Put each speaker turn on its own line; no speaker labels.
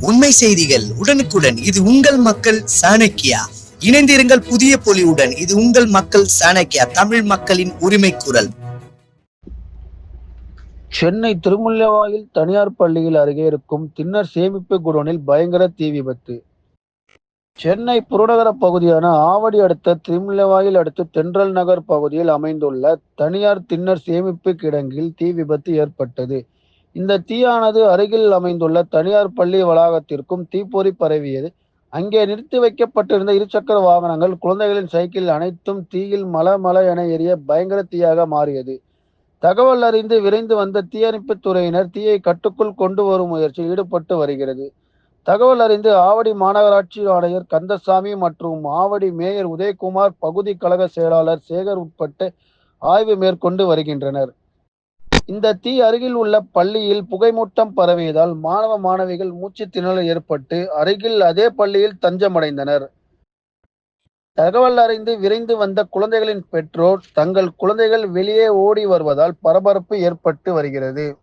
உண்மை செய்திகள் உடனுக்குடன். இது உங்கள் மக்கள் சாணக்கியா. இணைந்திருங்கள் புதிய பொலிவுடன். இது உங்கள் மக்கள் சாணக்கியா, தமிழ் மக்களின் உரிமை குரல்.
சென்னை திருமுல்லைவாயில் தனியார் பள்ளியில் அருகே இருக்கும் திண்ணர் சேமிப்பு குடோனில் பயங்கர தீ விபத்து. சென்னை புறநகர பகுதியான ஆவடி அடுத்த திருமுல்லைவாயில் அடுத்து தென்றல் நகர் பகுதியில் அமைந்துள்ள தனியார் திண்ணர் சேமிப்பு கிடங்கில் தீ விபத்து ஏற்பட்டது. இந்த தீயானது அருகில் அமைந்துள்ள தனியார் பள்ளி வளாகத்திற்கும் தீப்பொறி பரவியது. அங்கே நிறுத்தி வைக்கப்பட்டிருந்த இருசக்கர வாகனங்கள், குழந்தைகளின் சைக்கிள் அனைத்தும் தீயில் மல என எரிய பயங்கர தீயாக மாறியது. தகவல் அறிந்து விரைந்து வந்த தீயணைப்புத் துறையினர் தீயை கட்டுக்குள் கொண்டு வரும் முயற்சியில் ஈடுபட்டு வருகிறது. தகவல் அறிந்து ஆவடி மாநகராட்சி ஆணையர் கந்தசாமி மற்றும் ஆவடி மேயர் உதயகுமார், பகுதி கழக செயலாளர் சேகர் உட்பட்டு ஆய்வு மேற்கொண்டு வருகின்றனர். இந்த தீ அருகில் உள்ள பள்ளியில் புகைமூட்டம் பரவியதால் மாணவ மாணவிகள் மூச்சு திணறல் ஏற்பட்டு அருகில் அதே பள்ளியில் தஞ்சமடைந்தனர். தகவல் அறிந்து விரைந்து வந்த குழந்தைகளின் பெற்றோர் தங்கள் குழந்தைகள் வெளியே ஓடி வருவதால் பரபரப்பு ஏற்பட்டு வருகிறது.